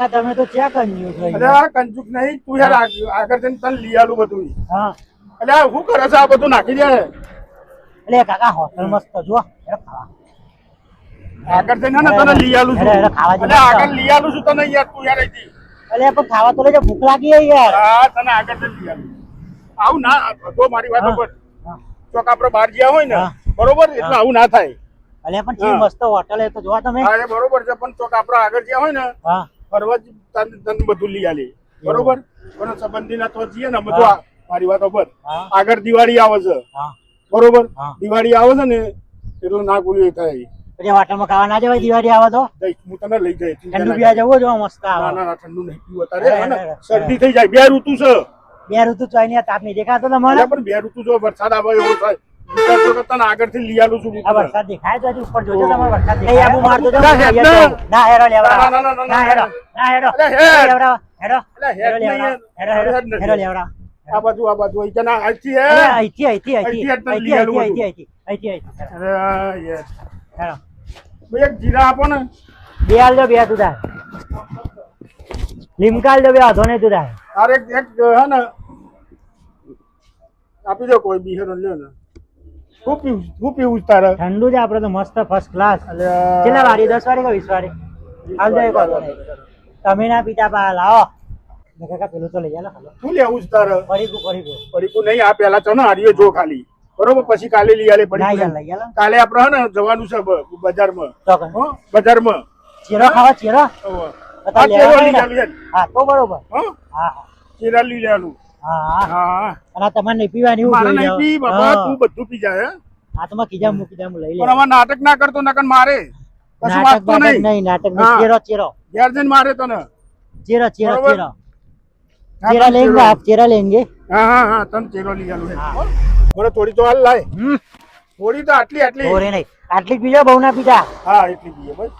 કાકા તમે તો ક્યાં કંજૂસ હોય? અરે આ કંજૂસ નહીં, તું યાર આગળ જઈને તને લઈ આલું બધું. હા એટલે શું કરે છે આ બધું નાખી દે. એટલે કાકા હોટલ મસ્ત જો ખાવા આગળ જઈને ને તને લઈ આલું છું. એટલે આગળ લઈ આલું છું તને યાર, તું યાર અહીંથી. એટલે પણ ખાવા તો લેજો, ભૂખ લાગી હોય યાર. હા તને આગળ જઈને લઈ આલું. આવું ના જો મારી વાત ઉપર ચોક આપણે બહાર ગયા હોય ને બરોબર, એટલે આવું ના થાય. અલે પણ જે મસ્ત હોટલ એ તો જોવા તમે. હા એ બરોબર છે, પણ ચોક આપણે આગળ ગયા હોય ને ફરવા તને બધું લઈ આલી બરોબર. પણ સંબંધી ના તો જઈએ ને બધું મારી વાત ઉપર. આગળ દિવાળી આવે છે બરોબર, દિવાળી આવે છે ને એટલે ના કોઈ થાય. પછી હોટલમાં ખાવા ના જવાય દિવાળી આવે તો? હું તને લઈ જાય. ઠંડુ પીવા જવું જો મસ્ત આવે. ના ના ઠંડુ નહીં પીવું અત્યારે, શરદી થઈ જાય. બે ઋતુ છે. બે ઋતુ ચોઈ ને તાપ નહીં દેખાતો તમારે? પણ બે ઋતુ જો વરસાદ આવે એવો થાય. તને આગળથી લઈ આલું છું. વરસાદ દેખાય તો ઉપર જોજો તમારે વરસાદ દેખાય. આબુ મારતો ના હેરો લેવડા ના હેરો હેરો લેવડા. આ બાજુ અહીંથી ના અહીંથી હે અહીંથી અરે યાર ભાઈ એક જીરા આપો ને. બે હાલ દો, બે તું તાર લીમકાલ દો, બે વાંધો નહીં તું તાર. અરે એક હે ને આપી દો કોઈ બી હેરો લ્યો ને. શું પીવું તારે? ઠંડુ છે આપડે તો મસ્ત ફર્સ્ટ ક્લાસ. કેટલા વાળી? 10 વાળી કે 20 વાળી? હાલ દો એક વાંધો નહીં. તમે ના પીતા પા લાવો કાકા, પેલું તો લઈ જાવ. શું લેવું છે તારે? પડીકું નહીં, આ પેલા ચો ને હારીએ જો ખાલી બરોબર, પછી કાલે લઈ આલે પડીકું. કાલે આપડે હે ને જવાનું છે બજારમાં. બજારમાં ચેરો ખાવા? ચેરો હા તો બરોબર. હા ચેરા લઈ લેવાનું. હા અને તમારે નહીં પીવાની? મારે નહીં પી બાબા, તું બધું પી જાય. હા તો માં કીધા લઈ લે. પણ આમાં નાટક ના કરતો નકર મારે. કશું વાગતો નહીં. નાટક નહીં. ચેરો ઘેર જઈને મારે તને. ચેરો લેંગે આપ, ચેરા લેંગે. હા તને ચેરો લઈ આલું. મને થોડી તો હાલ લાય. થોડી તો આટલી થોડી નહીં, આટલી પીજો, બહુ ના પીતા. હા એટલી પીએ બસ.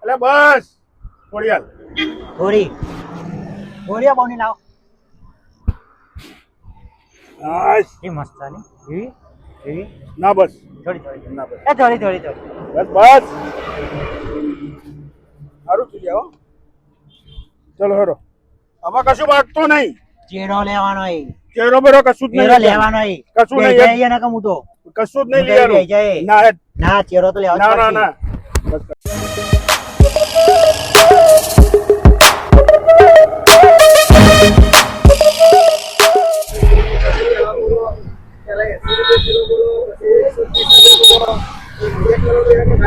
એટલે બસ થોડી હાલ. થોડી બહુ ની લાવો. એ મસ્ત ની એવી ના બસ થોડી ના બસ થોડી બસ સારું થઈ જાવ. ચલો હેરો, આમાં કશું વાગતો નહીં. ચેરો લેવાનો ચેરો બેરો કશું જ નહીં લેવાનો. કશું નહીં ને કમું તો કશું જ નહીં લેવાનું. ના ચેરો તો લેવાનો. ના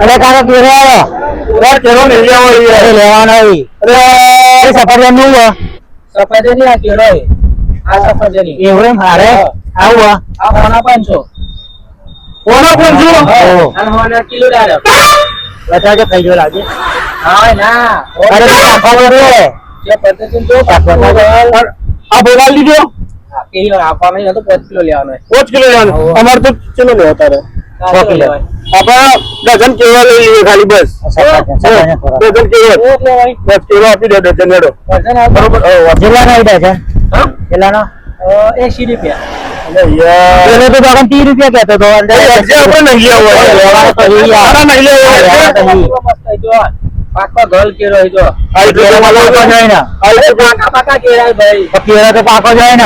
અરે કાકા કેરો આવ્યો? કેરો નહીં લેવાનો. અરે સફરજન નું સફરજન આ કેળો આ સફરજન એવું એમ? હારે આવું આ હોના 500 અને હોના કિલો ડાળો બતાજો કઈ જો લાગે. હા ના અરે કાકા રે જે પદ્ધતિ જો આ બોલાવી લીધો. કેળો આપવાનો હતો 5 કિલો લેવાનો. 5 કિલો લેવાનો. અમારે તો ચલો લેવો તારે 6 કિલો આપણે ડઝન કેળા લઈ લઈએ ખાલી બસ. ડઝન કેળા 10 કિલો આપી દો ડઝન હેડો. બરોબર. જિલ્લાનો આઈડિયા છે? જિલ્લાનો 80 રૂપિયા. પેલો તો 30 રૂપિયા કહેતો હતો. પાકો ગોલ કેળો જો પાકા કેળા ભાઈ. કેળા તો પાકો જાય ને.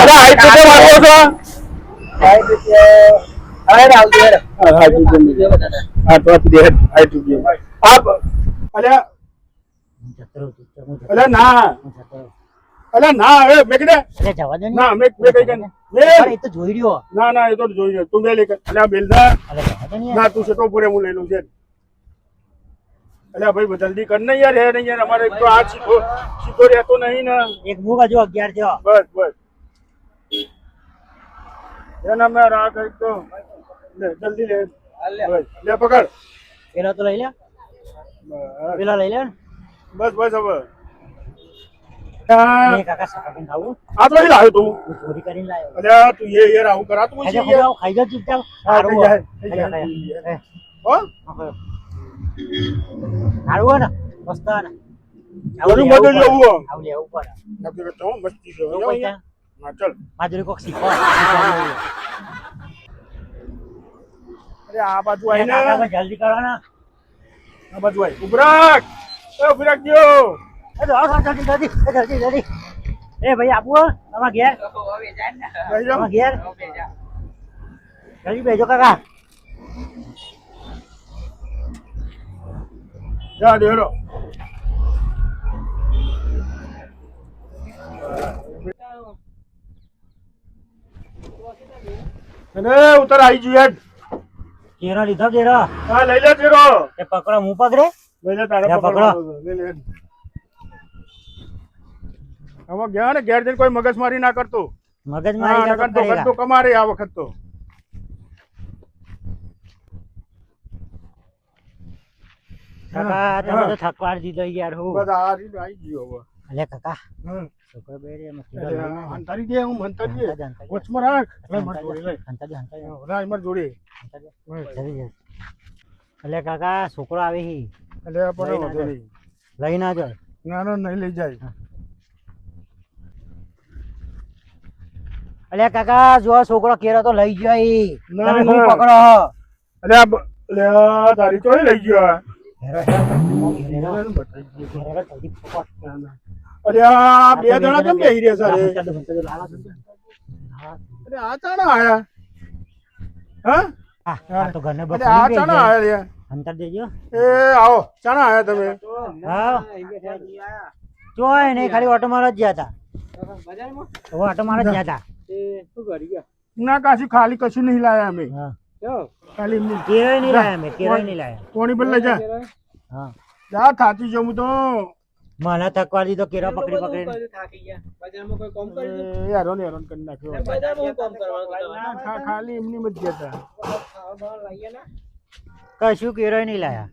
જોઈ રહ્યો. ના એ તો જોઈ રહ્યો. તું બે લે ના તું સેટો પૂરે હું લઈ લઉં છે. અલ્યા ભાઈ જલ્દી કર ને યાર. હે નહીં યાર, અમારે એક તો આ સીધો રહેતો નહીં ને. એક મુક જો 11 થયો. બસ એના મેં રાહ કરી તો લે જલ્દી લે. લે પકડ. પેલો તો લઈ લે. પેલો લઈ લે ને. બસ હવે કાકા સફરજન ખાવું? આ તો નહીં લાવ્યો તું. ચોરી કરીને લાવ્યો. અલ્યા તું એ યાર આવું કરાતું હોય છે યાર. ખાઈ જા ચૂપચાપ. સારું હો સારું ને મસ્ત ને. બધું બધું લેવું. આવું લેવું પડે. નક્કી કરતો હું મસ્તી છે. હા ચાલ માધુરી કોક શીખો. અરે આ બાજુ આવીને જલ્દી કરો ને. આ બાજુ આવી. ઉભરાક જો જલ્દી એ ભાઈ આપવું તમારા ઘેર લઈ જાઓ. તમારા ઘેર જલ્દી બેજો કાકા જા ડેરો. અને ઉતર આવી જઈએ. કેરો લીધો કેરો હા લઈ લે ચેરો. એ પકડો હું પકડે લઈ લે તારા લે, પકડો. પકડો. લઈ લે. આમાં ગયા ને ઘેર જઈને કોઈ મગજમારી ના કરતો. મગજ હા મારી નકર તો ગદ્દો કમારે આ વખત તો. કાકા તમે તો થકવાડ દીધો યાર હું બસ આ રીત આવી ગયો હવે. અલે કાકા હમ. છોકરો બેરે એમાં અરે આ અંતારી દે હું અંતારી દે. વચમાં રાખ. લઈ માર જોડે લઈ. લાય માર જોડે. અલે કાકા છોકરો આવે હી એટલે આ પડે વાંધો નહીં. લઈ ના જાય ના ના નહીં લઈ જાય. અલે કાકા જો છોકરો કેરો તો લઈ ગયો ઈ ના, તમે ના. હું પકડો અરે આ તારી ચોરી લઈ ગયો આ. અરે આ બે જણા કેમ બેહી રહ્યા છે અરે? અરે આ ચાણા આયા. હા આ તો ઘરને અરે આ ચાણા આયા રે. અંતર દેજો એ આવો ચાણા આયા તમે. હા જોય નહીં ખાલી ઓટો મારવા જ ગયા હતા ઓટો મારવા જ ગયા હતા ના કાશી ખાલી કશું નહીં લાયા અમે. હા ખાલી એમની કેરોય નહીં લાયા મેં કેરોય નહીં લાયા કોણી પર લઈ જા. હા જા થાકી જવું તો. મને થકવા દીધો કેરો પકડી પકડી હેરાન હેરાન કરી નાખ્યો. ખાલી એમની મત ગયા હતા. કશું કેરોય નહીં લાયા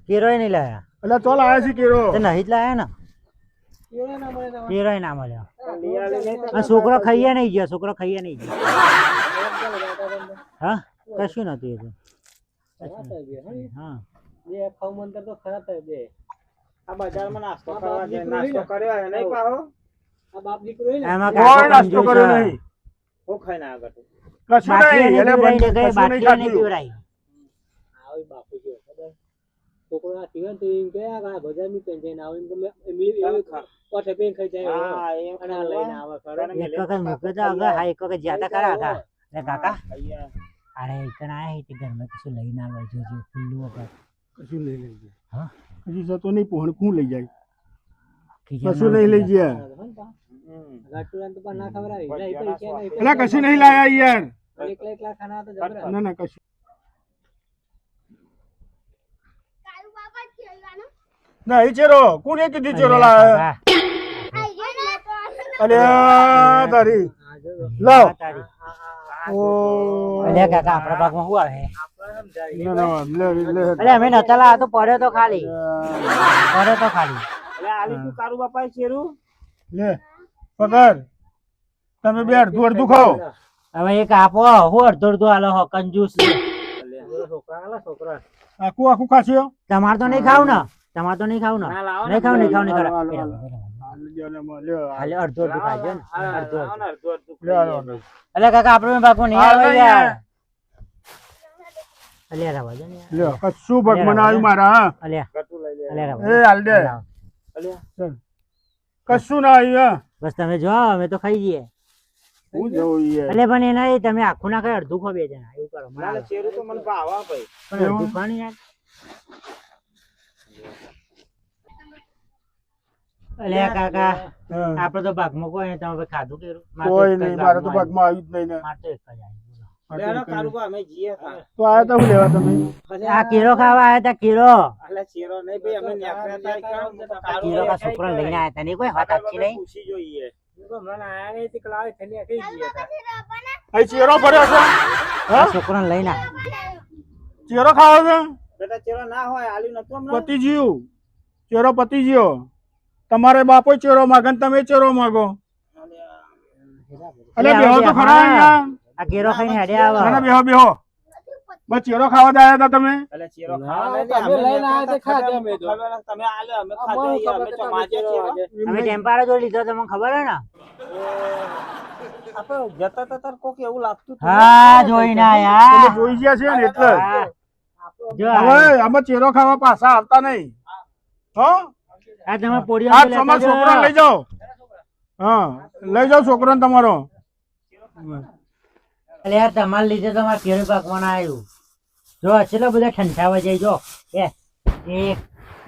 કેરોય નહીં લાયા એટલે ચોલ આયા છે કેરો. તો નહીં જ લાયા ને કેરોય ના મળ્યો આ છોકરો ખાઈએ નહીં ગયો છોકરો ખાઈએ નહીં ગયો હા કશું નતું એ તો હા એમાં કોઈ કાકો નાસ્તો કંજૂસ કર્યો છે. નહીં. કશું બાટલીઓ નહીં. નહીં એટલે પીવરાઈ ને કશું નહીં બાટલીઓ નહીં ખાધું. પીવરાઈ. એક વખત મૂક્યો તો આગળ, હા એક વખત જ્યાં તા ખરા આગળ. લે કાકા અરે એકન આયા તે ઘરમાં કશું લઈને આવે જોજો ખુલ્લું વગર કશું નહીં લઈ જાય. હા કશું જતો નહીં પોહણ કોણ લઈ જાય. ખીજામાં કશું નહીં લઈ ગયા. એટલે કશું નહીં લાયા યાર. ના ના કશું નહીં. ચેરો કોને કીધું ચેરો લાયા? કાકા, અલ્યા તારી લાવ. તારી. ઓ અલ્યા કાકા આપણા ભાગમાં શું આવે ના ના લે લે. અલે અમે નતા લાયા તો પડ્યો તો ખાલી પડ્યો તો ખાલી લે પકડ. તમે બે અડધું અડધું ખાઓ. હવે એક આપો હું અડધો અડધો આલો હો કંજૂસ આખું આખું ખાશો. તમારે તો નહીં ખાવ ને તમારે તો નહીં ખાવ ને નહીં ખાવ નહીં ખાવ નહીં ખાવ હાલે અડધો અડધું ખાજો ને અડધો અડધું. અલે કાકા આપણે ભાગમાં નહીં આવે યાર અલ્યા રાવા જો ને યાર. કશું ભગ મનાવ્યું મારા. હા. અલ્યા અલ્યા રાવા એ હાલ દે. ચાલ. કશું ના આવ્યું. બસ તમે જો અમે તો ખાઈ જઈએ હું જવું યાર. એટલે પણ એના એ તમે આખું ના ખાય અડધું ખો બે જણા એવું કરો મને આવે. પણ અડધું ખા ને યાર અલ્યા કાકા હા. આપડે તો ભાગમાં કોઈ નહીં તમે ખાધું કેરું કોઈ નહીં મારે તો ભાગમાં આવ્યું જ નહીં ને. મારે તો એક જ આવ્યું. તો આયા તા હું લેવા તમે? આ કેરો ખાવા આયા તા કેરો કેરો કા છોકરો લઈને આયા તા નહીં કોઈ વાત આખી નહીં અહીં ચેરો પડ્યો છે. હા છોકરો લઈને ચેરો ખાવો છે. પતિ જીવ ચેરો પતિ ગયો. તમારે બાપો ચેરો માગે ને તમે ચેરો માગો. અલે બેહો તો ખરા અહીંયા. આ કેરો ખાઈને હેડ્યા ના ના આવો બેહો બેહો. બસ ચેરો ખાવા જ આયા તા તમે. અમે ટેમ્પારો જો લીધો તમને ખબર હે ને હા જોઈને તમે આયા જોઈ ગયા છે ને એટલે જ. હા. જો હવે આમાં ચેરો ખાવા પાછા આવતા નહીં. હો આ તમે પોડીઓ આ તમારા છોકરાને લઈ જાઓ. હા લઈ જાઓ છોકરાને તમારો. એટલે યાર તમારા લીધે તો મારે કેળું પાકવાનું આવ્યું. જો કેટલા બધા ઠંઠાવા જાય જો. 1 2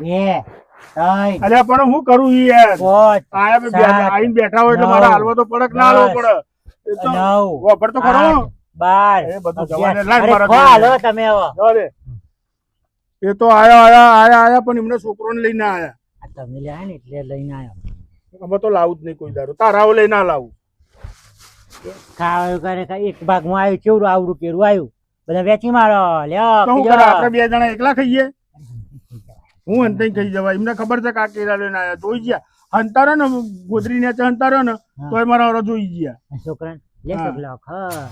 3 અલ્યા પણ હું કરું ઈ યાર 5 આયા બે આઈને બેઠા હોય એટલે મારે હાલવો તો પડે કે ના હાલવો પડે એ તો 9 વફર તો ખરો 12 એ બધું જવાને લાગ મારા હાલો તમે હવે જવા દે. એ તો આયા પણ એમને છોકરોને લઈને આયા. આ તમે લ્યા ને એટલે લઈને આવ્યો. અમે તો લાવું જ નહીં કોઈ દારૂ. તારાઓ લઈને ના લાવું. ખાવા કરે એક ભાગમાં આવ્યું કેવડું આવડું કેરું આવ્યું બધા વેચી મારો લ્યો તો હું પીજો. કરે આપણે બે જણા એકલા ખાઈએ? હું અંતે ખાઈ જવાય. એમને ખબર છે કે આ કેળા લઈને આયા. જોઈ ગયા હંતારો ને ગોદરી ને હંતારો ને તો મારા જોઈ ગયા છોકરા લે હા. છોકરા ખા